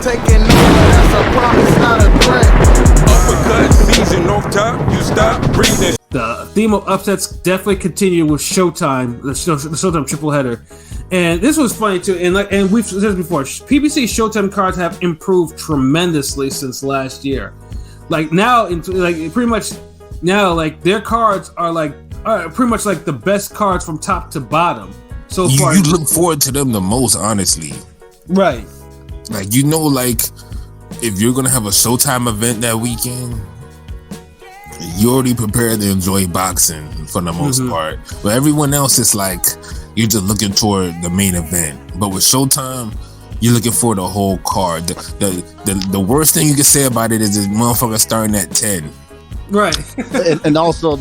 taking over, that's a promise, not a threat. Uppercut season off top, you stop breathing. The theme of upsets definitely continued with Showtime, the Showtime triple header, and this was funny too. And we've said this before. PBC Showtime cards have improved tremendously since last year. Like now, pretty much now, like their cards are pretty much like the best cards from top to bottom so far. You look forward to them the most, honestly. Right. Like like if you're gonna have a Showtime event that weekend, you already prepared to enjoy boxing for the most part. But everyone else is like you're just looking toward the main event. But with Showtime, you're looking for the whole card. The worst thing you can say about it is this motherfucker starting at 10. Right. and also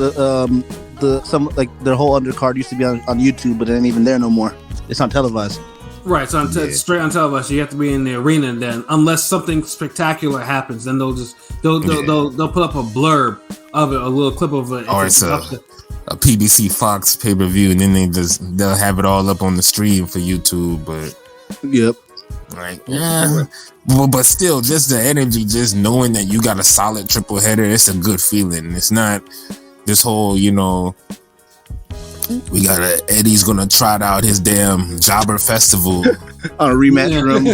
some like their whole undercard used to be on YouTube, but it ain't even there no more. It's not televised. Right, so straight on television, you have to be in the arena. And then, unless something spectacular happens, then they'll put up a blurb of it, a little clip of it, or it's a PBC Fox pay per view, and then they'll have it all up on the stream for YouTube. But yep, right, yeah. But still, just the energy, just knowing that you got a solid triple header, it's a good feeling. It's not this whole, we got Eddie's gonna trot out his damn jobber festival on a rematch room.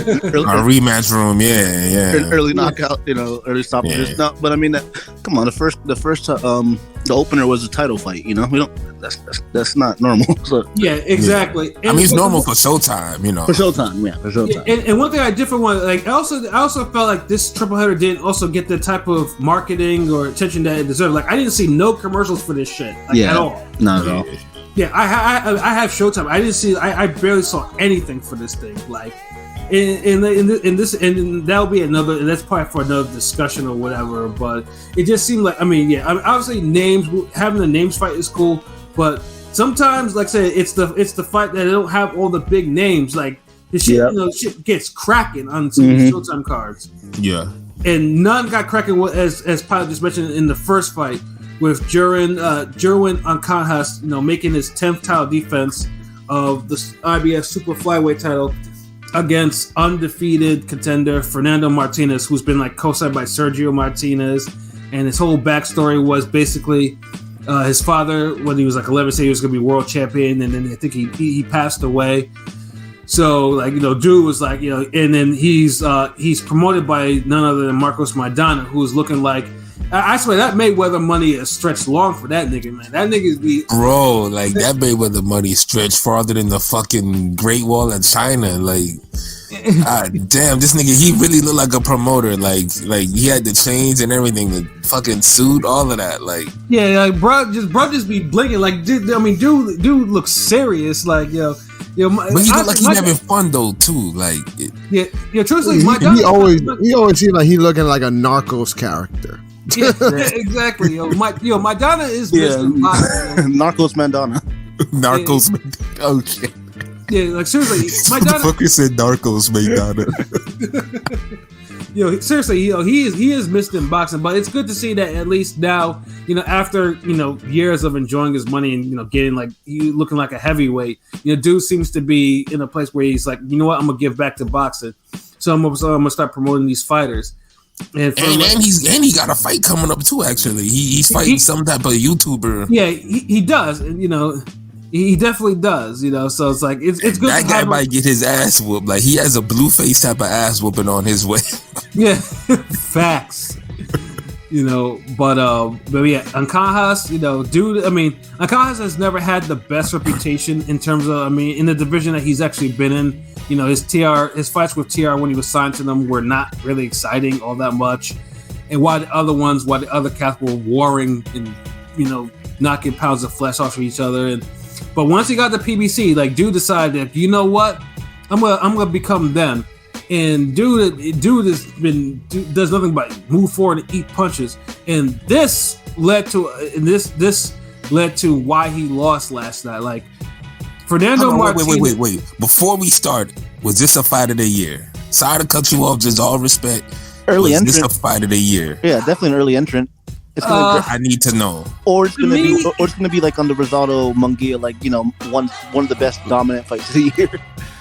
Early knockout, early stoppages. Yeah. No, but I mean, come on, the first, the opener was a title fight. We don't. That's not normal. So. Yeah, exactly. Yeah. I mean, it's normal for Showtime. For Showtime, yeah, for Showtime. Yeah, and one thing I different one, like I also felt like this triple header didn't also get the type of marketing or attention that it deserved. Like I didn't see no commercials for this shit at all. Not at all. Yeah, I have Showtime. I didn't see. I barely saw anything for this thing. Like, in this, and that'll be another. And that's probably for another discussion or whatever. But it just seemed like. I mean, obviously having the names fight is cool, but sometimes, like I said, it's the fight that they don't have all the big names. Like the shit, shit gets cracking on some of the Showtime cards. Yeah, and none got cracking as Pilot just mentioned in the first fight. With Jerwin Ancajas, making his 10th title defense of the IBF Super Flyweight title against undefeated contender Fernando Martinez, who's been co-signed by Sergio Martinez, and his whole backstory was basically his father, when he was 11, said he was going to be world champion, and then I think he passed away. So Drew was and then he's promoted by none other than Marcos Maidana, who's looking like. I swear that Mayweather money is stretched long for that nigga, man. That nigga be bro, that Mayweather money stretched farther than the fucking Great Wall of China. Damn, this nigga, he really looked like a promoter. Like he had the chains and everything, the fucking suit, all of that. Bro just be blinking. Dude looks serious. But he look like he's having fun though too. Truthfully, he always seems like he looking like a Narcos character. Yeah, exactly. Maidana is Mr. Narcos Mandana. Narcos. Oh shit. Yeah, seriously, Maidana. The fucker said Narcos Maidana. Seriously, he is missed in boxing, but it's good to see that at least now, after years of enjoying his money and getting looking like a heavyweight, dude seems to be in a place where he's like, you know what, I'm gonna give back to boxing, so I'm gonna start promoting these fighters. And he got a fight coming up too. Actually, he's fighting some type of YouTuber. Yeah, he does. And, he definitely does. So it's it's good. That guy might get his ass whooped. He has a blue face type of ass whooping on his way. Yeah, facts. But yeah, Ancajas, dude. I mean, Ancajas has never had the best reputation in terms of, in the division that he's actually been in. His fights with TR when he was signed to them were not really exciting all that much. And while the other cats were warring and, knocking pounds of flesh off of each other. But once he got the PBC, dude decided that, you know what, I'm gonna become them. And dude does nothing but move forward and eat punches. And this led to why he lost last night. Fernando Martinez. Wait. Before we start, was this a fight of the year? Sorry to cut you off, just all respect. Early entrant. Was this a fight of the year? Yeah, definitely an early entrant. It's gonna I need to know. Or it's gonna be like on the Rosado Munguia, one of the best dominant fights of the year.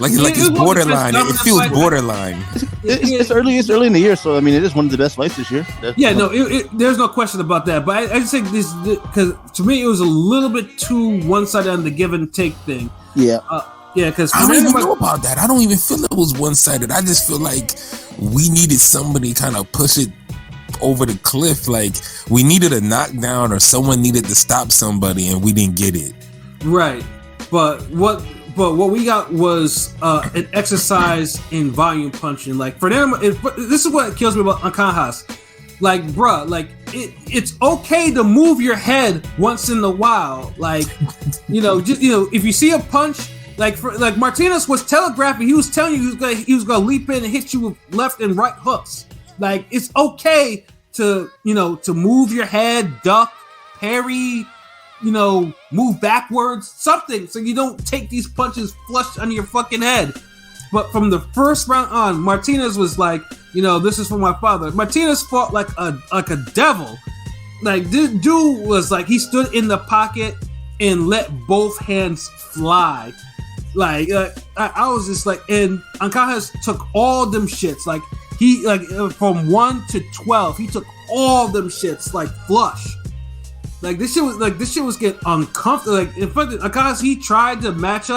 Like it's borderline. It feels borderline. It's early in the year, so I mean, it is one of the best fights this year. Yeah, no, there's no question about that. But I just think this because to me it was a little bit too one-sided on the give and take thing. Yeah. Because I don't even know about that. I don't even feel it was one-sided. I just feel like we needed somebody kind of push it over the cliff. Like we needed a knockdown or someone needed to stop somebody, and we didn't get it. Right, but what we got was an exercise in volume punching. Like for them, this is what kills me about Ancajas. Like, bruh, like it's okay to move your head once in a while. Like, just if you see a punch. Like Martinez was telegraphing, he was telling you he was gonna leap in and hit you with left and right hooks. Like it's okay to move your head, duck, parry, move backwards, something so you don't take these punches flush on your fucking head. But from the first round on, Martinez was like, this is for my father. Martinez fought like a devil. Like this dude was like he stood in the pocket and let both hands fly. Like I was just like, and Ancajas took all them shits. Like he from 1 to 12, he took all them shits like flush. Like this shit was getting uncomfortable. Like in fact, Ancajas he tried to match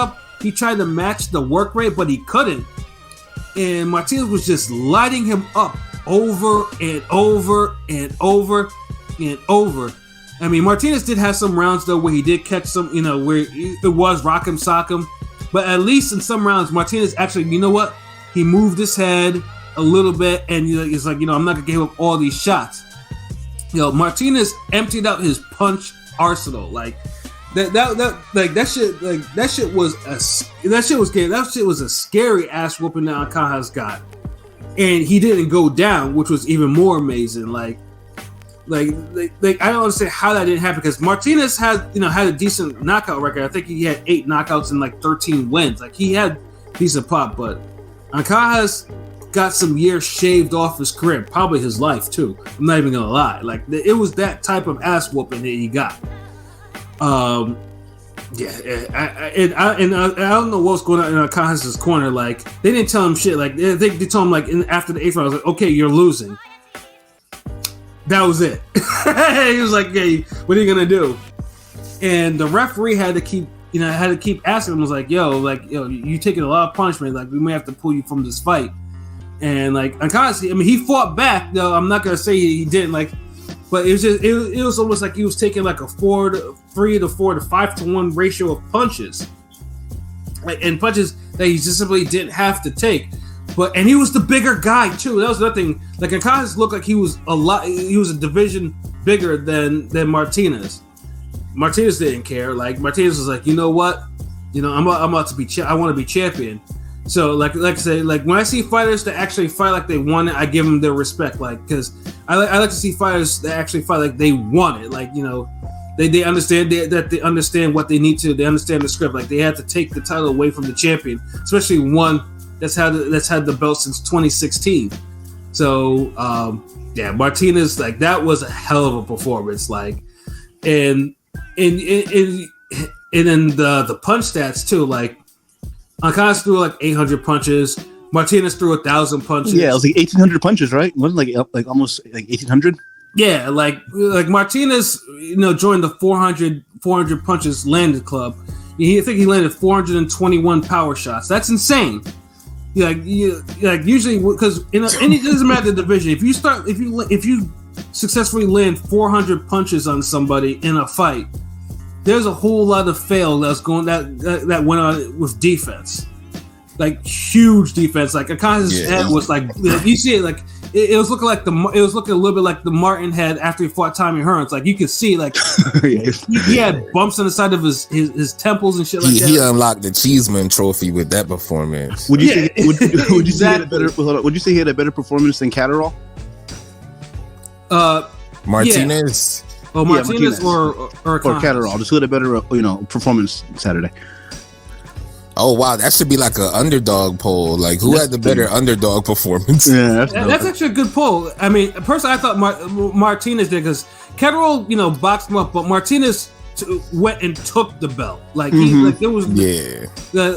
the work rate, but he couldn't. And Martinez was just lighting him up over and over and over and over. I mean, Martinez did have some rounds though where he did catch some, where it was rock him, sock him. But at least in some rounds, Martinez actually, he moved his head a little bit, and he's like, I'm not gonna give up all these shots. Martinez emptied out his punch arsenal. Like that shit was a scary ass whooping that Ancajas got, and he didn't go down, which was even more amazing. Like I don't understand how that didn't happen because Martinez had a decent knockout record. I think he had 8 knockouts and like 13 wins. Like he had decent pop, but Ancajas got some years shaved off his career, probably his life too. I'm not even gonna lie. Like it was that type of ass whooping that he got. I don't know what's going on in Ancajas' corner. Like they didn't tell him shit. Like they told him like after the 8th round, I was like, okay, you're losing. That was it. He was like, "Hey, what are you gonna do?" And the referee had to keep asking him. Was like, "Yo, you taking a lot of punishment. Like, we may have to pull you from this fight." And like, honestly, I mean, he fought back. Though I'm not gonna say he didn't. Like, but it was just it was almost like he was taking like a 3 to 4 to 5 to 1 ratio of punches, and punches that he just simply didn't have to take. And he was the bigger guy too. That was another thing. Like Ancajas looked like he was a division bigger than Martinez. Martinez didn't care. Like Martinez was like, you know what? I'm about to be. I want to be champion. So like I say, like when I see fighters that actually fight like they want it, I give them their respect. Like because I like to see fighters that actually fight like they want it. Like they understand that they understand what they need to. They understand the script. Like they had to take the title away from the champion, especially one that's had the belt since 2016. So Martinez, like that was a hell of a performance. Like and then the punch stats too. Like Ancajas threw like 800 punches. Martinez threw 1,000 punches. Yeah, it was like 1,800 punches, right? Wasn't it like almost like 1,800? Yeah, like Martinez, joined the 400 punches landed club. I think he landed 421 power shots. That's insane. Like usually because it doesn't matter the division. If you successfully land 400 punches on somebody in a fight, there's a whole lot of fail that went on with defense, like huge defense. Like Ancajas' head was like you see it like it was looking a little bit like the Martin head after he fought Tommy Hearns. Like you could see like he had bumps on the side of his temples and shit like that. He unlocked the Cheeseman trophy with that performance. Would you say he had a better performance than Catterall? Martinez. Yeah. Oh, Martinez or Catterall. Just who had a better performance Saturday? Oh wow, that should be like an underdog poll. Like who had the better underdog performance? Yeah, that's actually a good poll. I mean, personally, I thought Martinez did because Catterall, boxed him up, but Martinez went and took the belt. Like it was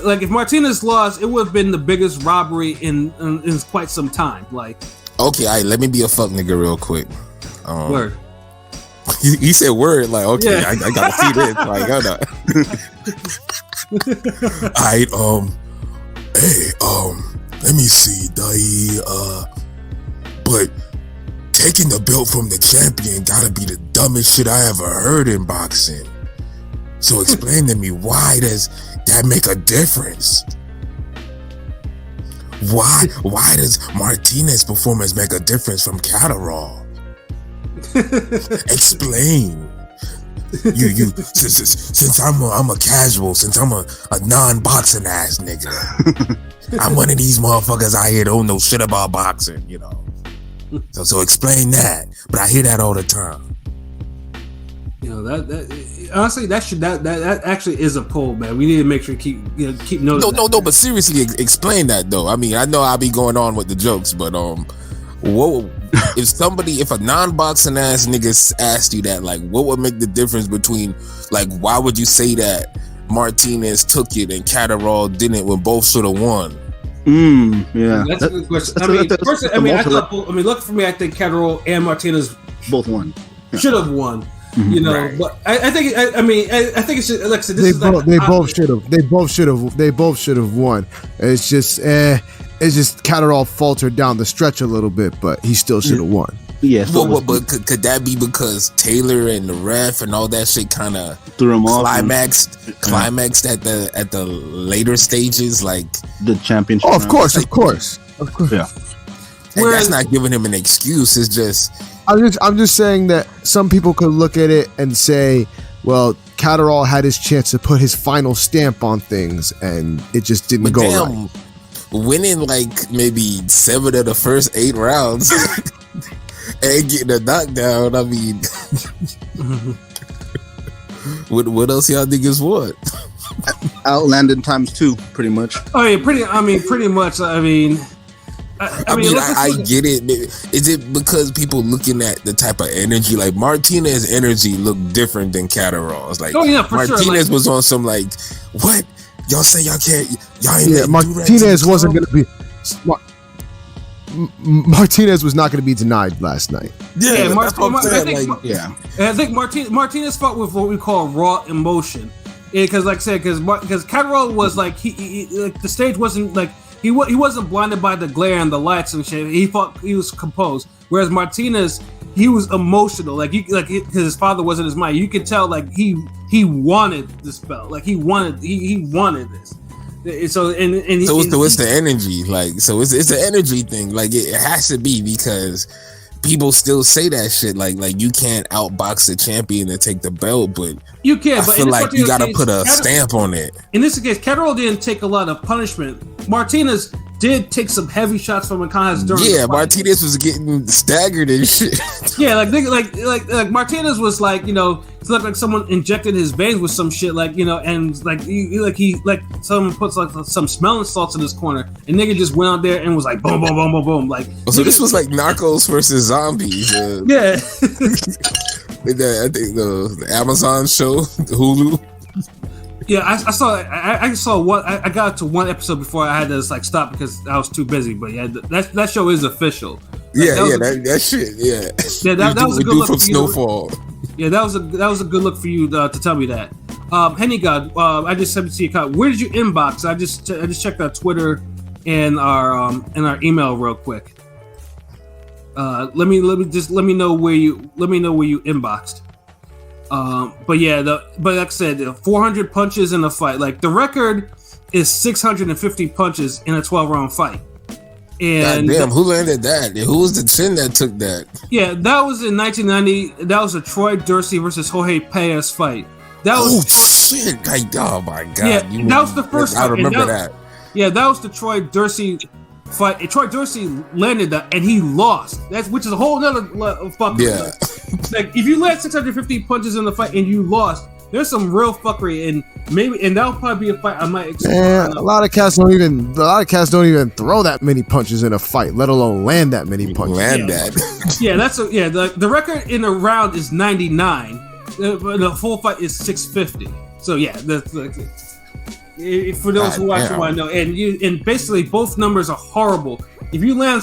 like if Martinez lost, it would have been the biggest robbery in quite some time. Like, okay, all right, let me be a fuck nigga real quick. Word. He said word, like, okay, Yeah. I gotta see this. Like, hold on. Alright, hey, let me see, but taking the belt from the champion gotta be the dumbest shit I ever heard in boxing. So explain to me, why does that make a difference? Why does Martinez's performance make a difference from Catterall? Explain. You since I'm a casual, since I'm a non-boxing ass nigga, I'm one of these motherfuckers out here that don't know shit about boxing, you know. So explain that. But I hear that all the time. You know that honestly that actually is a poll, man. We need to make sure keep noticing. No. But seriously, explain that though. I mean, I know I'll be going on with the jokes, but what if a non-boxing ass nigga asked you that, like, what would make the difference between, like, why would you say that Martinez took it and Catterall didn't when both should have won? Yeah, that's a good question. Look for me. I think Catterall and Martinez both won. Should have won. You know, right. But I think it's just, like I said, they both should have won. It's just Catterall faltered down the stretch a little bit, but he still should have won. Yeah. But could that be because Taylor and the ref and all that shit kind of threw him off? Climaxed at the later stages, like the championship. Oh, of course. Yeah. And that's not giving him an excuse. It's just. I'm just saying that some people could look at it and say, well, Catterall had his chance to put his final stamp on things, and it just didn't go right. Winning like maybe 7 of the first 8 rounds and getting a knockdown. I mean, what else y'all niggas want? Outlanded times 2, pretty much. Oh yeah, pretty much. I mean, I get it. Is it because people looking at the type of energy, like Martinez's energy looked different than Catterall's? Like, Martinez was on some like, what? Y'all say y'all can't. Y'all ain't. Martinez wasn't going to be. Martinez was not going to be denied last night. Yeah, I think Martinez fought with what we call raw emotion. Because, like I said, because Catterall was like like the stage wasn't like. He wasn't blinded by the glare and the lights and shit. He was composed. Whereas Martinez, he was emotional. Like because his father wasn't his mind. You could tell like he wanted this belt. Like he wanted this. So it's the energy. Like so it's the energy thing. Like it has to be because people still say that shit. Like you can't outbox the champion and take the belt, but you can. I feel like you gotta put a stamp on it. In this case, Catterall didn't take a lot of punishment. Martinez did take some heavy shots from Akanhas during the fight. Martinez was getting staggered and shit. Yeah, like Martinez was like, you know, it looked like someone injected his veins with some shit, like, you know, and like someone puts like some smelling salts in his corner, and nigga just went out there and was like boom, boom, boom, boom, boom, like. So this was like Narcos versus Zombies. Yeah. I think the Amazon show, Hulu. Yeah, I saw one. I got to one episode before I had to like stop because I was too busy. But yeah, that show is official. That shit. Yeah, that was a good look from Snowfall. Yeah, that was a good look for you to tell me that. Henny God, I just sent it to your account. Where did you inbox? I just checked our Twitter and our email real quick. Let me know where you inboxed. But like I said, 400 punches in a fight. Like the record is 650 punches in a 12-round fight. And God damn, who landed that? Who was the chin that took that? Yeah, that was in 1990. That was a Troy Dursey versus Jorge Paez fight. That was shit! Like, oh my god! Yeah, that was the first. I remember that. Yeah, that was the Troy Dursey fight. And Troy Dursey landed that, and he lost. Which is a whole nother fucking. Yeah. Like if you land 650 punches in the fight and you lost, there's some real fuckery, and that'll probably be a fight I might explore. Yeah, a lot of cats don't even throw that many punches in a fight, let alone land that many punches. That. Yeah, the record in a round is 99, the full fight is 650. So yeah, that's for those who actually want to know. And basically both numbers are horrible. If you land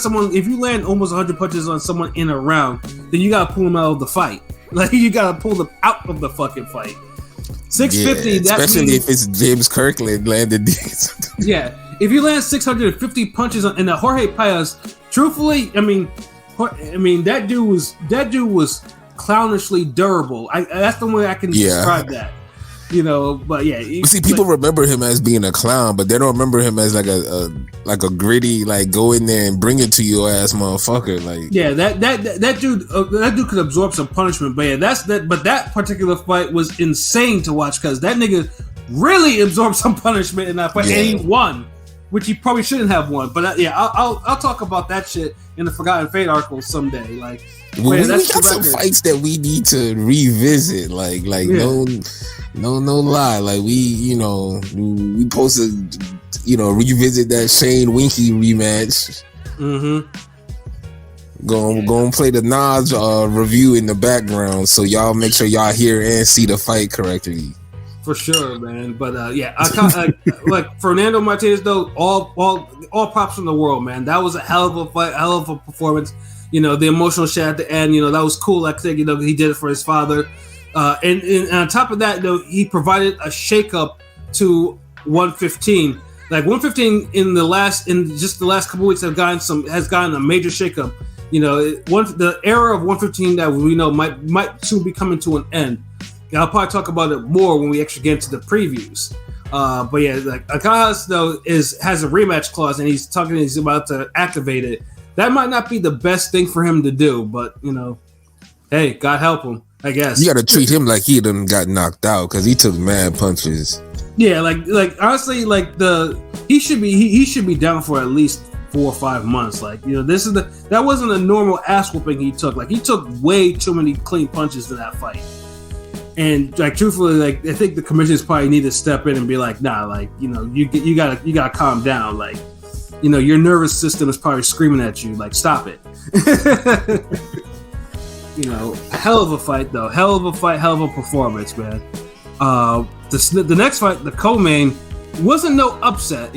almost 100 punches on someone in a round, then you gotta pull them out of the fight. Like you gotta pull them out of the fucking fight. 650, yeah, especially if it's James Kirkland landed these. Yeah, if you land 650 punches on, and the Jorge Paez, truthfully, I mean that dude was clownishly durable. That's the way I can describe that. But yeah. See, people remember him as being a clown, but they don't remember him as like a gritty, like go in there and bring it to your ass motherfucker. Like yeah, that dude could absorb some punishment, but yeah, but that particular fight was insane to watch because that nigga really absorbed some punishment in that fight, and he won, which he probably shouldn't have won. But I'll talk about that shit in the Forgotten Fate article someday. Like, we got some fights that we need to revisit. Like no lie. Like we supposed to, revisit that Shane Winky rematch. Mm-hmm. Go and play the Nas review in the background, so y'all make sure y'all hear and see the fight correctly. For sure, man. But I like Fernando Martinez though. All props in the world, man. That was a hell of a fight, hell of a performance. The emotional shit at the end. That was cool. Like I said, he did it for his father. And on top of that, though, he provided a shakeup to 115. Like 115 in just the last couple weeks has gotten a major shakeup. The era of 115 that we know might soon be coming to an end. I'll probably talk about it more when we actually get into the previews. But yeah, like Akajas though has a rematch clause, and he's about to activate it. That might not be the best thing for him to do, but hey, God help him, I guess. You got to treat him like he done got knocked out because he took mad punches. Yeah, like honestly, like he should be down for at least 4 or 5 months. Like that wasn't a normal ass whooping he took. Like he took way too many clean punches in that fight. And like truthfully, like I think the commissioners probably need to step in and be like, nah, like you gotta calm down. Like your nervous system is probably screaming at you, like stop it. Hell of a fight though, hell of a performance, man. The next fight, the co-main, wasn't no upset.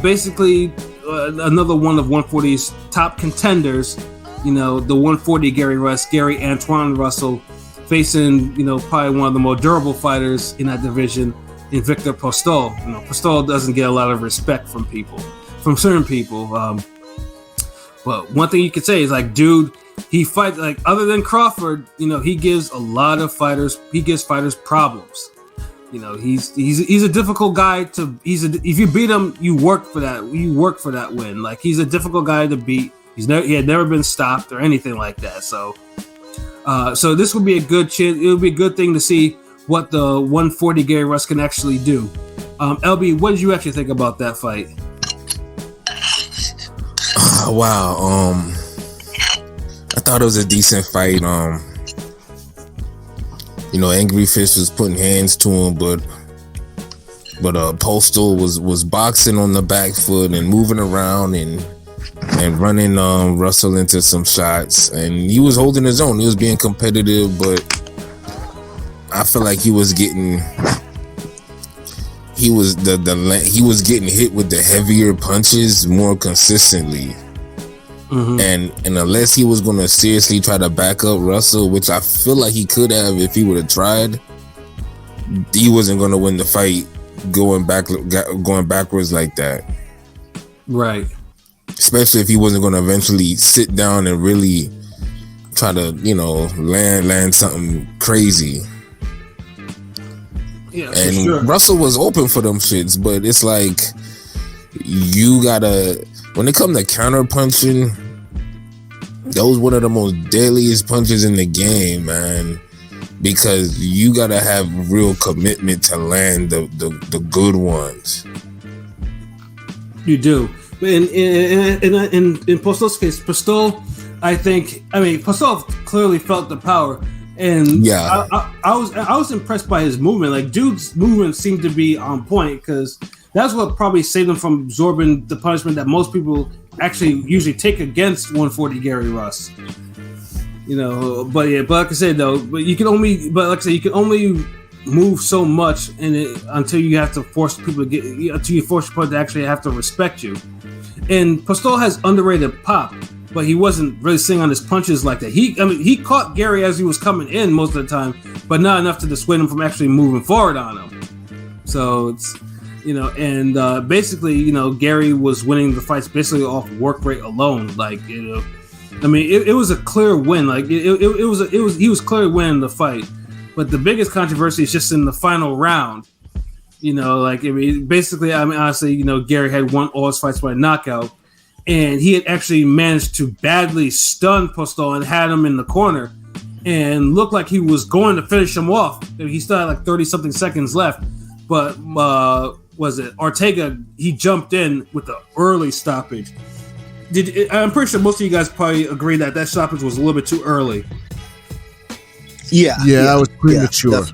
Basically another one of 140's top contenders. The 140 Gary Antoine Russell. Facing, probably one of the more durable fighters in that division, in Victor Postol. Postol doesn't get a lot of respect from certain people. But one thing you could say is like, dude, he fights like other than Crawford. He gives fighters problems. He's a difficult guy if you beat him, you work for that win. Like he's a difficult guy to beat. He had never been stopped or anything like that. So this would be a good chance. It would be a good thing to see what the 140 Gary Russ can actually do. LB, what did you actually think about that fight? Wow. I thought it was a decent fight. Angry Fish was putting hands to him, but Postal was boxing on the back foot and moving around and running Russell into some shots, and he was holding his own. He was being competitive, but I feel like he was getting hit with the heavier punches more consistently. Mm-hmm. And unless he was going to seriously try to back up Russell, which I feel like he could have if he would have tried, he wasn't going to win the fight going backwards like that. Right. Especially if he wasn't going to eventually sit down and really try to, land something crazy. Yeah, and sure. Russell was open for them shits, but it's like you gotta, when it comes to counter punching, that was one of the most deadliest punches in the game, man. Because you gotta have real commitment to land the good ones. You do. In Postol's case, Postol clearly felt the power, and yeah, I was impressed by his movement. Like, dude's movement seemed to be on point because that's what probably saved him from absorbing the punishment that most people actually usually take against 140 Gary Russ. But like I said though, you can only move so much until you have to force people until you force people to actually have to respect you. And Postol has underrated pop, but he wasn't really sitting on his punches like that. He caught Gary as he was coming in most of the time, but not enough to dissuade him from actually moving forward on him. So it's basically Gary was winning the fights basically off work rate alone. It was a clear win. He was clearly winning the fight. But the biggest controversy is just in the final round. Honestly, Gary had won all his fights by knockout, and he had actually managed to badly stun Postol and had him in the corner, and looked like he was going to finish him off. He still had like 30-something seconds left, but was it Ortega? He jumped in with the early stoppage. I'm pretty sure most of you guys probably agree that stoppage was a little bit too early. Yeah, that was premature.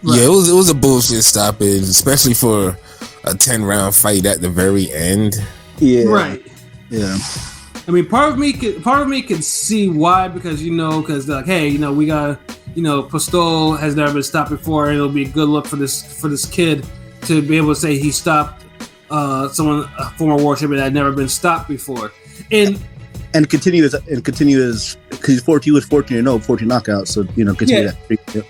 Yeah, it was a bullshit stoppage, especially for a 10-round fight at the very end. Yeah, right. Yeah, part of me can see why, because we got Postol has never been stopped before, and it'll be a good look for this kid to be able to say he stopped a former world champion that had never been stopped before, and continue as because he was 14 knockouts, so continue that. Yep.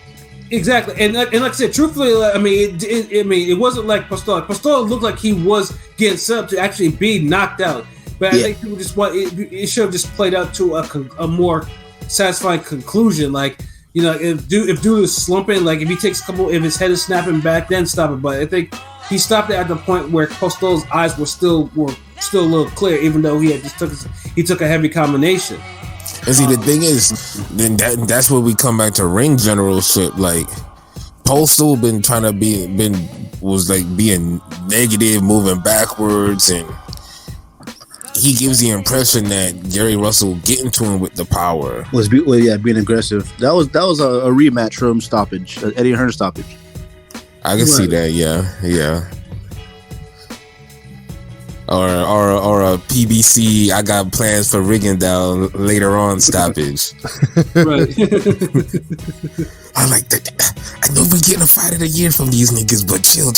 Exactly, and like I said, truthfully, it wasn't like Postol. Postol looked like he was getting set up to actually be knocked out, but I think people just it should have just played out to a more satisfying conclusion. If dude is slumping, if he takes if his head is snapping back, then stop it. But I think he stopped it at the point where Postol's eyes were still a little clear, even though he took a heavy combination. And see, the thing is, then that's where we come back to ring generalship. Postol being negative, moving backwards, and he gives the impression that Gary Russell getting to him with the power being aggressive. That was a rematch from stoppage, Eddie Hearn stoppage. I can see that, yeah. Or a PBC, I got plans for Rigondeaux later on stoppage. Right. I like that. I know we're getting a fight of the year from these niggas, but chill.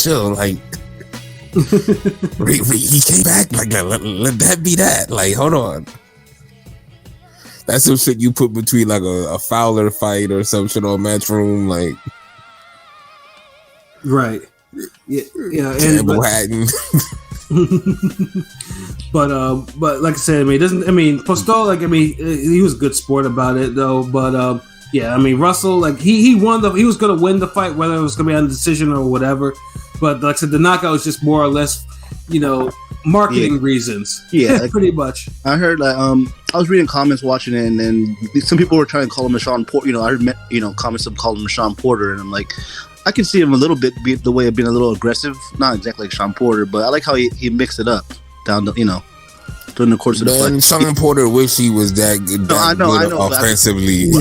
He came back. Let that be that. Hold on. That's some shit you put between a Fowler fight or some shit on Matchroom, Right. Yeah. Campbell Hatton. But like I said, Postol, he was a good sport about it though. But Russell, he won he was gonna win the fight, whether it was gonna be on decision or whatever. But like I said, the knockout was just more or less, marketing reasons. Yeah, pretty much. I heard I was reading comments watching it, and then some people were trying to call him a Sean Porter. I heard comments of calling him a Sean Porter, and I'm like, I can see him a little bit the way of being a little aggressive, not exactly like Sean Porter, but I like how he mixed it up down the during the course of the fight. Sean Porter wish he was that good offensively.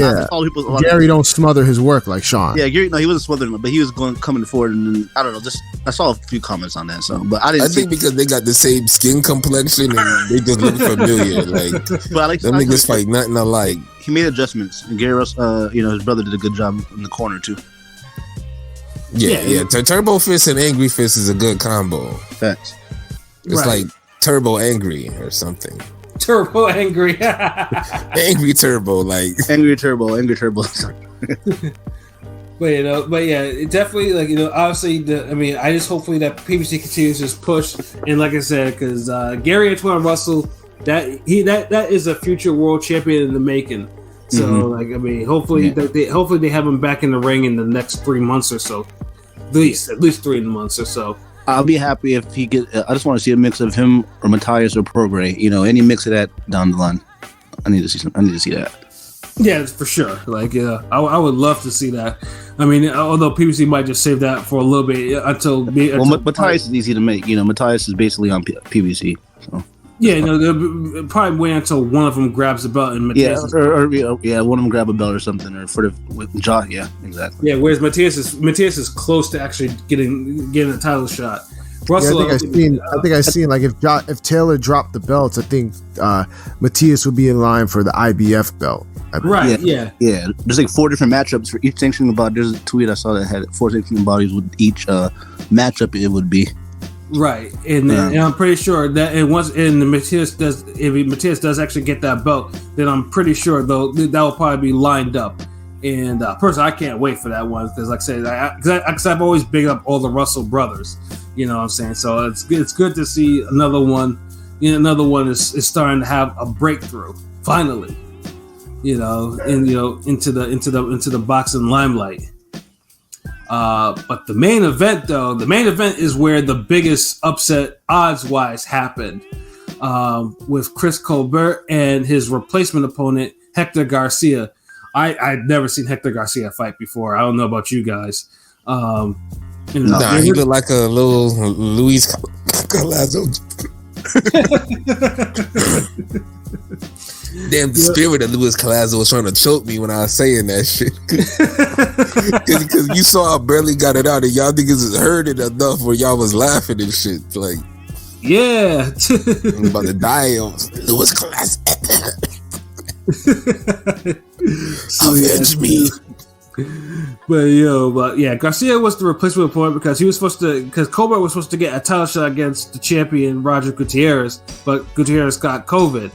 Gary don't smother his work like Sean. Yeah, Gary, he wasn't smothering him, but he was coming forward, and I don't know. I saw a few comments on that, but I think because they got the same skin complexion and they just look familiar. But I like them niggas fight nothing alike. He made adjustments, and Gary Russell, his brother did a good job in the corner too. Yeah. Turbo Fist and Angry Fist is a good combo. Facts. It's like Turbo Angry or something. Turbo Angry. Angry Turbo, Angry Turbo. But it definitely, obviously, I just hopefully that PBC continues this push, and like I said, because Gary Antoine Russell, that is a future world champion in the making. So, hopefully they have him back in the ring in the next 3 months or so, at least 3 months or so. I'll be happy if he get. I just want to see a mix of him or Matthias or Prograis. Any mix of that down the line. I need to see that. Yeah, for sure. I would love to see that. Although PBC might just save that for a little bit until Matthias is easy to make. Matthias is basically on PBC. So. Yeah, they'll probably wait until one of them grabs the belt and Matthias. One of them grab a belt or something, or with Jaw. Yeah, exactly. Yeah, whereas Matthias is close to actually getting a title shot. Russell, I think I seen like if Taylor dropped the belts, I think Matthias would be in line for the IBF belt. Right? Yeah. There's like 4 different matchups for each sanctioning body. There's a tweet I saw that had 4 sanctioning bodies with each matchup. It would be right, and I'm pretty sure that Matthias does. If Matthias does actually get that belt, then I'm pretty sure though that will probably be lined up. And personally, I can't wait for that one because, like I said, because I've always bigged up all the Russell brothers. You know what I'm saying? So it's good to see another one. Another one is starting to have a breakthrough finally. Into the boxing limelight. But the main event is where the biggest upset odds-wise happened with Chris Colbert and his replacement opponent Hector Garcia. I'd never seen Hector Garcia fight before. I don't know about you guys. He looked like a little Luis Collazo. Damn, the spirit of Luis Collazo was trying to choke me when I was saying that shit. Because you saw I barely got it out, and y'all niggas heard it enough where y'all was laughing and shit. Like, yeah, I'm about to die of Luis Collazo. Avenge me. But Garcia was the replacement opponent because Colbert was supposed to get a title shot against the champion Roger Gutierrez, but Gutierrez got COVID.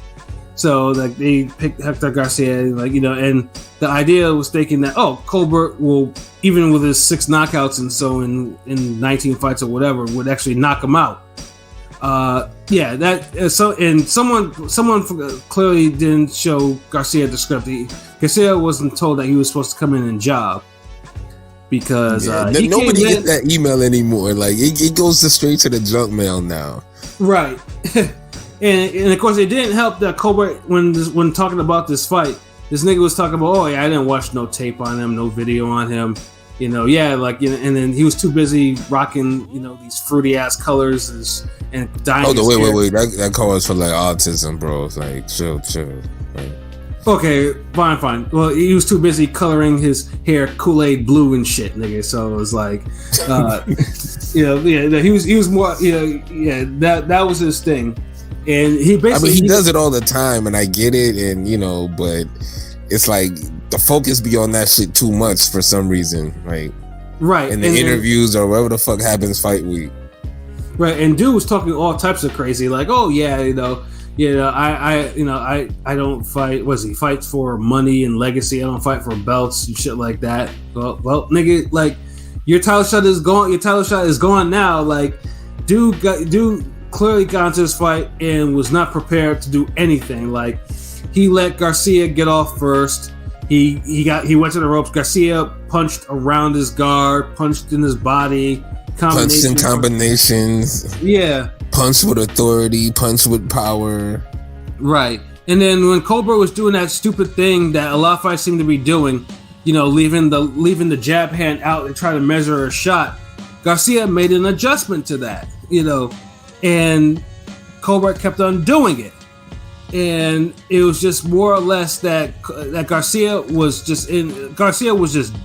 So like they picked Hector Garcia, and the idea was thinking that Colbert will, even with his 6 knockouts and so in 19 fights or whatever, would actually knock him out. Someone clearly didn't show Garcia the script. Garcia wasn't told that he was supposed to come in and job because nobody gets that email anymore. Like it goes straight to the junk mail now. Right. And of course, it didn't help that Colbert, when talking about this fight, this nigga was talking about, I didn't watch no tape on him, no video on him, and then he was too busy rocking, these fruity ass colors and dying. Wait, that calls for like autism, bro. It's like chill. Like, okay, fine. Well, he was too busy coloring his hair Kool-Aid blue and shit, nigga. So it was like, he was more, that was his thing. And he basically he does it all the time, and I get it, and but it's like the focus be on that shit too much for some reason, like in the interviews or whatever the fuck happens fight week. Right, and dude was talking all types of crazy, like, I don't fight. He fights for money and legacy. I don't fight for belts and shit like that. Well, nigga, like your title shot is gone. Your title shot is gone now. Like, dude clearly got into this fight and was not prepared to do anything. Like, he let Garcia get off first. He went to the ropes. Garcia punched around his guard, punched in his body, punched in combinations. Yeah, punch with authority, punch with power. Right, and then when Colbert was doing that stupid thing that a lot of fights seem to be doing, leaving the jab hand out and trying to measure a shot, Garcia made an adjustment to that, and Colbert kept on doing it. And it was just more or less that Garcia was just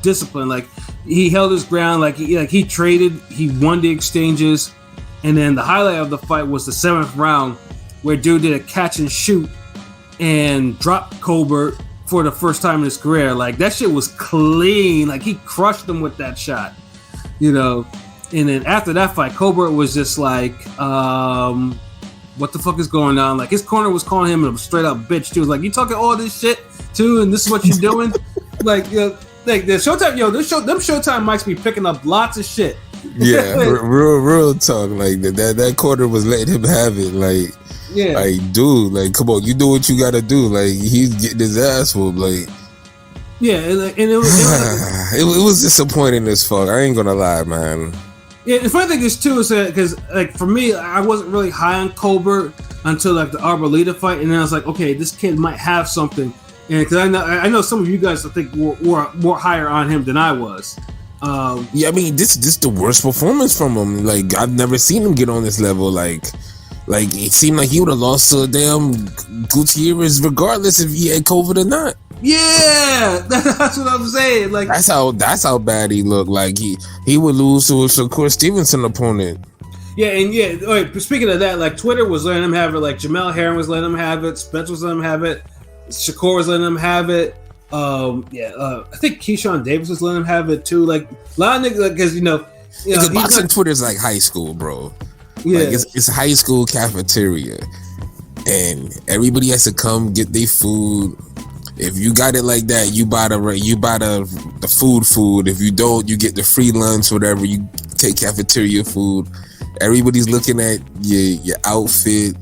disciplined. Like, he held his ground, like he traded, he won the exchanges. And then the highlight of the fight was the 7th round, where dude did a catch and shoot and dropped Colbert for the first time in his career. Like, that shit was clean. Like, he crushed him with that shot, And then after that fight, Colbert was just like, what the fuck is going on? Like, his corner was calling him a straight up bitch too. Was like, you talking all this shit too, and this is what you're doing? Like the Showtime, them Showtime mics be picking up lots of shit. Yeah, real talk. Like that corner was letting him have it. Like, yeah, like, dude, like, come on, you do what you gotta do. Like, he's getting his ass whooped. Like, yeah, and it was disappointing as fuck. I ain't gonna lie, man. Yeah, the funny thing is too is that because, like, for me, I wasn't really high on Colbert until like the Arboleda fight, and then I was like, okay, this kid might have something, and because I know some of you guys I think were more higher on him than I was. Yeah, I mean, this the worst performance from him. Like, I've never seen him get on this level. Like it seemed like he would have lost to damn Gutierrez regardless if he had COVID or not. Yeah, that's what I'm saying. Like, that's how bad he looked. Like he would lose to a Shakur Stevenson opponent. Yeah, and wait, speaking of that, like Twitter was letting him have it, like Jamel Herring was letting him have it, Spencer was letting him have it, Shakur was letting him have it. I think Keyshawn Davis was letting him have it too. Like a lot of niggas, because because boxing Twitter is like high school, bro. Yeah, like it's high school cafeteria, and everybody has to come get their food. If you got it like that, you buy the food. If you don't, you get the free lunch, whatever. You take cafeteria food. Everybody's looking at your outfit.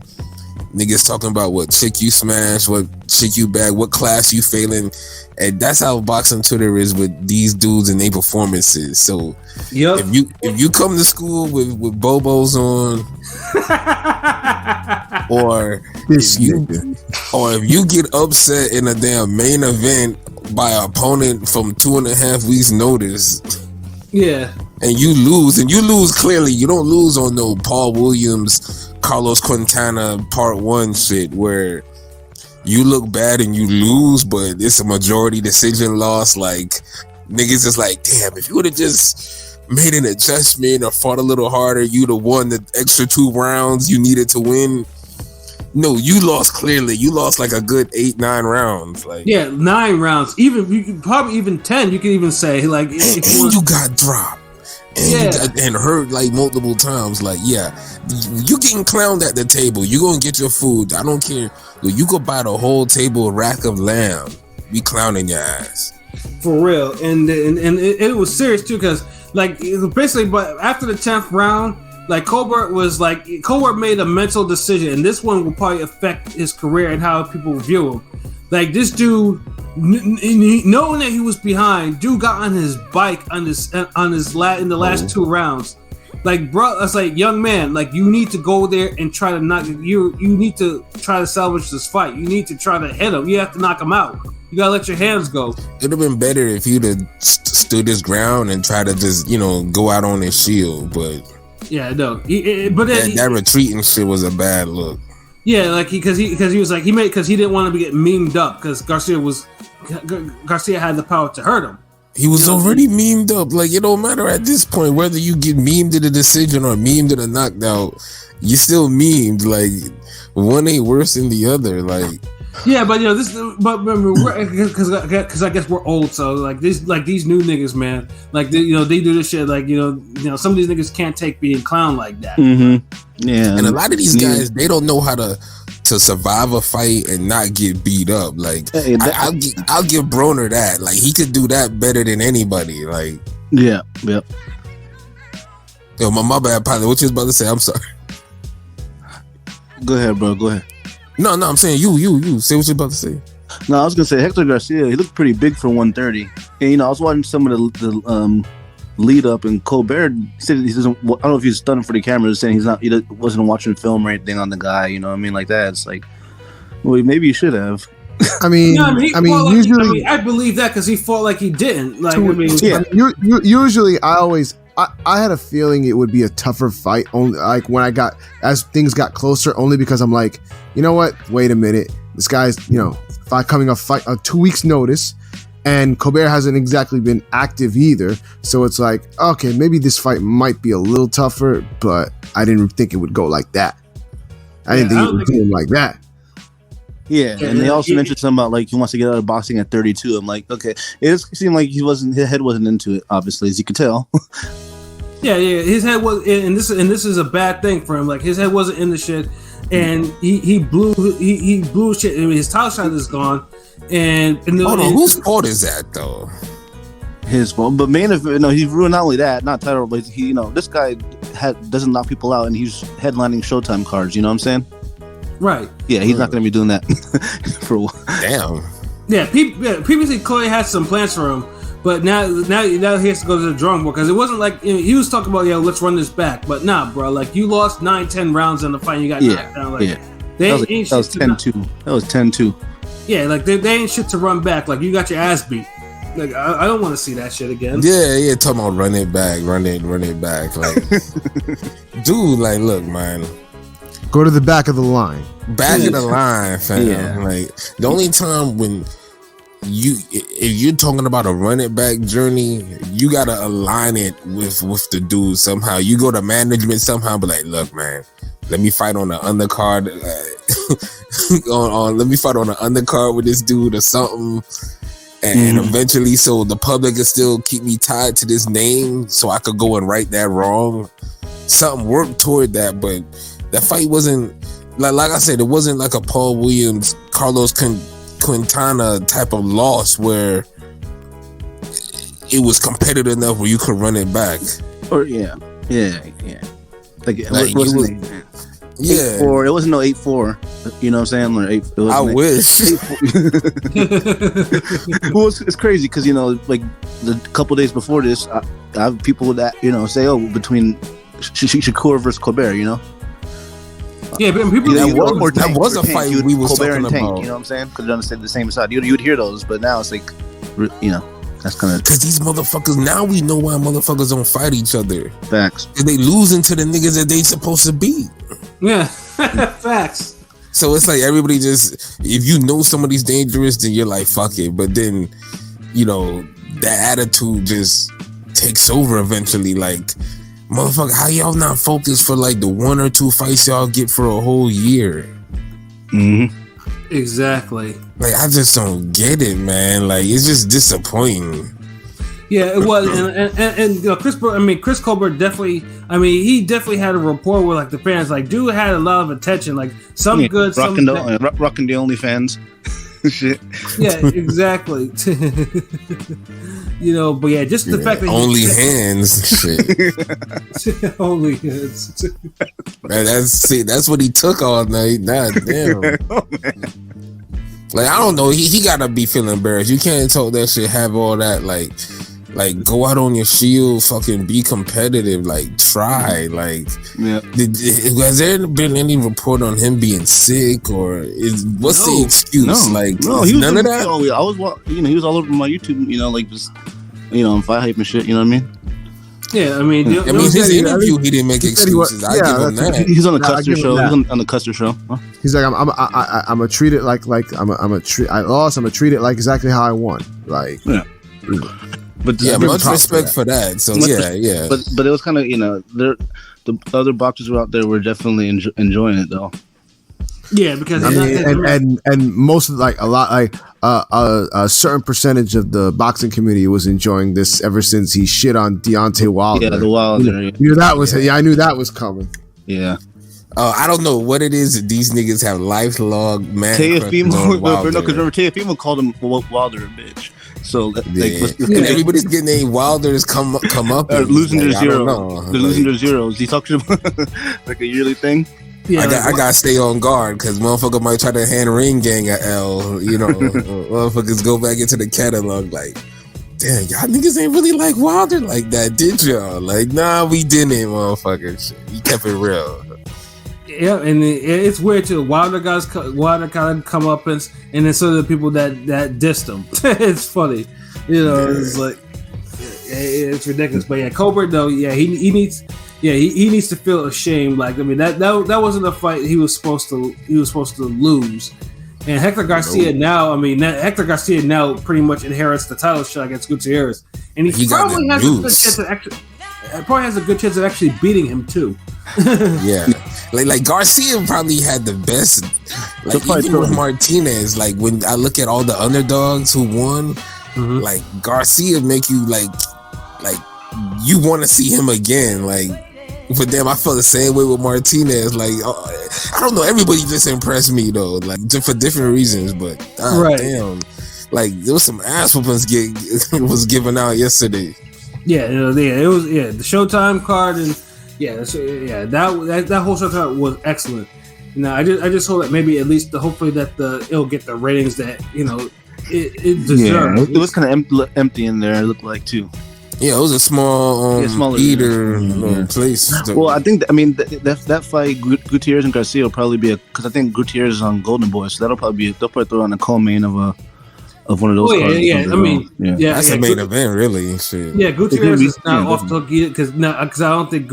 Niggas talking about what chick you smash, what chick you bag, what class you failing. And that's how boxing Twitter is with these dudes and their performances. So if you come to school with Bobos on, or if you get upset in a damn main event by an opponent from 2.5 weeks notice, and you lose clearly. You don't lose on no Paul Williams, Carlos Quintana Part 1 shit where you look bad and you lose, but it's a majority decision loss. Like, niggas is like, damn, if you would have just made an adjustment or fought a little harder, you'd have won the extra 2 rounds you needed to win. No, you lost clearly. You lost like a good 8-9 rounds. Like, 9 rounds. Even probably even 10. You can even say like, and you got dropped. And hurt like multiple times. Like, you getting clowned at the table. You gonna get your food. I don't care. You could buy the whole table rack of lamb. We clowning your ass for real. And it was serious too, because like basically, but after the 10th round, like Colbert made a mental decision, and this one will probably affect his career and how people view him. Like, this dude, knowing that he was behind, dude got on his bike in the last 2 rounds. Like, bro, it's like, young man, like, you need to go there and try to you need to try to salvage this fight. You need to try to hit him. You have to knock him out. You gotta let your hands go. It'd have been better if he'd have stood his ground and tried to just, go out on his shield. But that retreating shit was a bad look. Yeah, like because he didn't want to get memed up, because Garcia had the power to hurt him. He was already memed up. Like, it don't matter at this point whether you get memed in a decision or memed in a knockout. You still memed. Like, one ain't worse than the other. Like, yeah, but because I guess we're old, so like these new niggas, man, like they do this shit, like some of these niggas can't take being clowned like that. Mm-hmm. Yeah, and a lot of these guys, they don't know how to survive a fight and not get beat up. Like, I'll give Broner that. Like, he could do that better than anybody. Like, yeah. Yo, my bad, pilot. What you was about to say? I'm sorry. Go ahead, bro. Go ahead. No, I'm saying you say what you're about to say. No, I was gonna say Hector Garcia. He looked pretty big for 130, and I was watching some of the lead up, and Colbert said he doesn't. I don't know if he's stunning for the camera, saying he wasn't watching film or anything on the guy. You know what I mean? Like that. It's like, well, maybe you should have. I mean, usually I believe that because he fought like he didn't. Like, usually I had a feeling it would be a tougher fight. Only like as things got closer, only because I'm like, you know what? Wait a minute. This guy's, fight coming off 2 weeks notice, and Colbert hasn't exactly been active either. So it's like, okay, maybe this fight might be a little tougher, but I didn't think it would go like that. I didn't think it would do him like that. Yeah, and they also mentioned something about like he wants to get out of boxing at 32. I'm like, okay, it seemed like his head wasn't into it, obviously, as you could tell. Yeah, his head was, and this is a bad thing for him. Like, his head wasn't in the shit, and he blew shit. I mean, his title shot is gone. And hold on, whose fault is that though? His fault, but he ruined not only that, not title, but this guy doesn't knock people out, and he's headlining Showtime cards. You know what I'm saying? Right. Yeah, he's not going to be doing that for a while. Damn. Yeah, previously Clay had some plans for him, but now he has to go to the drawing board, because it wasn't like he was talking about, let's run this back, but nah, bro, like you lost 9-10 rounds in the fight, and you got knocked down. Like, that was 10-2. That was 10-2. Yeah, like they ain't shit to run back. Like, you got your ass beat. Like, I don't want to see that shit again. Yeah, talking about run it back. Like, dude, like, look, man. Go to the back of the line. Back of the line, fam. Yeah. Like, the only time when if you're talking about a run it back journey, you gotta align it with the dude somehow. You go to management somehow, but like, look, man, let me fight on the undercard. Let me fight on the undercard with this dude or something, and eventually, so the public can still keep me tied to this name, so I could go and right that wrong. Something worked toward that, but that fight wasn't like I said, it wasn't like a Paul Williams, Carlos Quintana type of loss where it was competitive enough where you could run it back. Or yeah. Like it was was, yeah. 8-4. It wasn't no 8-4. You know what I'm saying? Or 8. I wish. Well, it's crazy because like the couple days before this, I have people that say, oh, between Shakur versus Colbert, Yeah, but people that was a fight we was Colbert talking and Tank, about. you know what I'm saying? Because they're on the same side. You'd hear those, but now it's like, that's kind of because these motherfuckers, now we know why motherfuckers don't fight each other. facts. They losing to the niggas that they supposed to beat. Yeah, facts. So it's like everybody just, if you know somebody's dangerous, then you're like, fuck it. But then, that attitude just takes over eventually. Like, motherfucker, how y'all not focused for like the 1 or 2 fights y'all get for a whole year? Exactly. Like, I just don't get it, man. Like, it's just disappointing. Yeah, it was, and Chris Colbert definitely. He definitely had a rapport with like the fans. Like, dude had a lot of attention. Like, some good, some rocking the OnlyFans. Shit. Yeah, exactly. But yeah, just the fact that only hands, shit. Only hands. Man, that's what he took all night. God damn. Like, I don't know. He gotta be feeling embarrassed. You can't talk that shit. Have all that like go out on your shield. Fucking be competitive. Like, try. Like, yeah. Has there been any report on him being sick or what's the excuse? No, he was none of that. I was, he was all over my YouTube. Like just, on Fight Hype and shit. You know what I mean? Yeah, his interview, he didn't make excuses. I give him that. He's on the Custer show. He's on the Custer show. Huh? He's like, I'm gonna treat it like I lost. I'm gonna treat it like exactly how I won. Like, yeah. But much respect for that. So yeah. But it was kind of the other boxers who out there were definitely enjoying it though. Yeah, because and most of a certain percentage of the boxing community was enjoying this ever since he shit on Deontay Wilder. Yeah, the Wilder. I knew that was coming. Yeah. I don't know what it is that these niggas have lifelong man. Teofimo, because remember Teofimo called him Wilder a bitch. So and everybody's getting a Wilder's come up losing their zero. They're losing their zeros. He talking about like a yearly thing. Yeah, I gotta stay on guard because motherfucker might try to hand ring gang a L. Motherfuckers go back into the catalog like, damn, y'all niggas ain't really like Wilder like that, did y'all? Like, nah, we didn't, motherfuckers. We kept it real. Yeah, and it's weird too. Wilder kind of come up and then some of the people that dissed him. It's funny, It's like it's ridiculous. But yeah, Colbert though, yeah, he needs to feel ashamed. Like, that wasn't a fight he was supposed to lose. And Hector Garcia Hector Garcia now pretty much inherits the title shot against Gutierrez, and he probably has a good chance of actually beating him too. Yeah, like Garcia probably had the best. Like, even with Martinez, like when I look at all the underdogs who won, like Garcia make you like you want to see him again. Like, but damn, I felt the same way with Martinez. Like, I don't know, everybody just impressed me though, like for different reasons. But damn, like there was some ass whoopings was given out yesterday. Yeah, it was the Showtime card and that whole Showtime was excellent. I just hope that maybe at least hopefully that it'll get the ratings that it deserves. Yeah, it was kind of empty in there. It looked like too. Yeah, it was a small eater place. Well, I think that fight Gutierrez and Garcia will probably be because I think Gutierrez is on Golden Boy, so they'll probably throw on the co-main of one of those. Oh cards. That's the main event, really. Shit. Yeah, Gutierrez is not off the hook because I don't think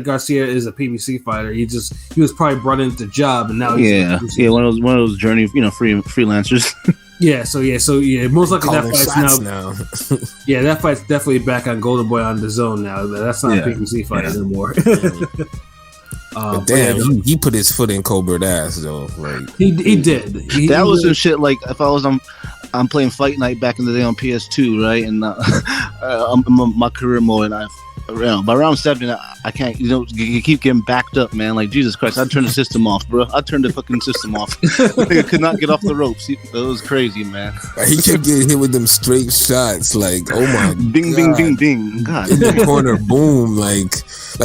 Garcia is a PBC fighter. He was probably brought into the job and now he's one of those journey freelancers. So most likely that Calling fight's shots now. now. Yeah, that fight's definitely back on Golden Boy on the Zone now. That's not a PBC fight anymore. But damn, he put his foot in Colbert ass though. Like he did. That was some shit. Like if I was I'm playing Fight Night back in the day on PS2, right? And I'm in my career mode, and by round 7, I can't. You keep getting backed up, man. Like Jesus Christ, I turned the system off, bro. I turned the fucking system off. I could not get off the ropes. It was crazy, man. he kept getting hit with them straight shots. Like oh my, ding, God. ding, ding, ding. God, in the corner, boom. Like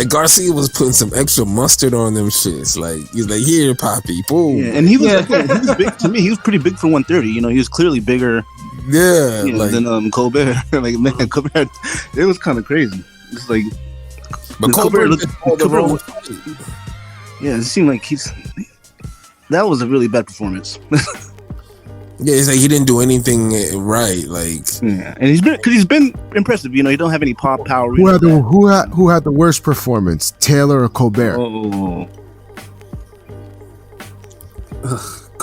Garcia was putting some extra mustard on them shits. Like he's like, here, Poppy, boom. Yeah, and he was big to me. He was pretty big for 130. He was clearly bigger. Yeah, than Colbert. Like man, Colbert. It was kind of crazy. It's like, but Colbert looked yeah, it seemed like that was a really bad performance. Yeah, it's like he didn't do anything right. Like, yeah, and he's been impressive. He don't have any pop power. Who had the worst performance, Taylor or Colbert? Oh,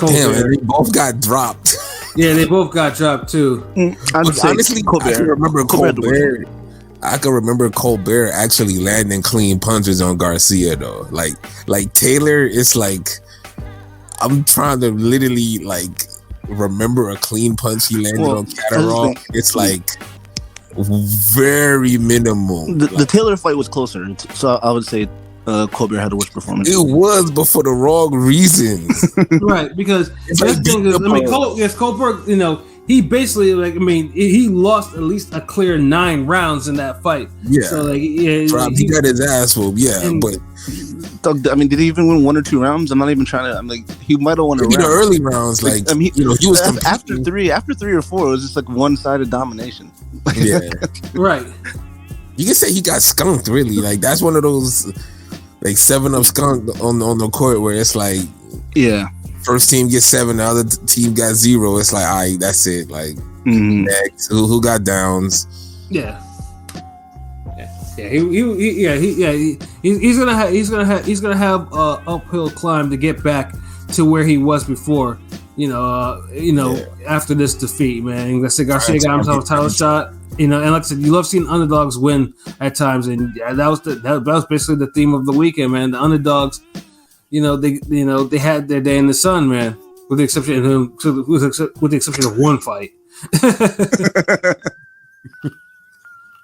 damn, and they both got dropped. Yeah, they both got dropped too. Honestly, Colbert. I can remember Colbert actually landing clean punches on Garcia though. Like Taylor, it's like I'm trying to literally like remember a clean punch he landed on Catterall. It's like very minimal. The Taylor fight was closer, so I would say Colbert had the worst performance. It was, but for the wrong reasons. Right, because the thing is, Colbert, he basically he lost at least a clear 9 rounds in that fight. Yeah, so he got his ass whooped. Yeah, but did he even win 1 or 2 rounds? I'm not even trying to. I'm like, he might have won a round. The early rounds, he was after 3 or 4. It was just like one-sided domination. Yeah, right. You can say he got skunked. Really, like that's one of those like 7-up skunk on the court where it's like, yeah. First team gets 7, the other team got 0. It's like, all right, that's it. Like, next, who got downs? Yeah. He's gonna have a uphill climb to get back to where he was before. After this defeat, man. Like I said, Garcia got himself a title shot. And like I said, you love seeing underdogs win at times, and that was basically the theme of the weekend, man. The underdogs. They had their day in the sun, man. With the exception of one fight.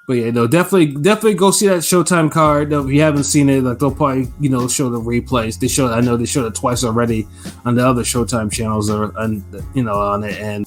But yeah, no, definitely go see that Showtime card. If you haven't seen it, like they'll probably show the replays. I know they showed it twice already on the other Showtime channels on it, and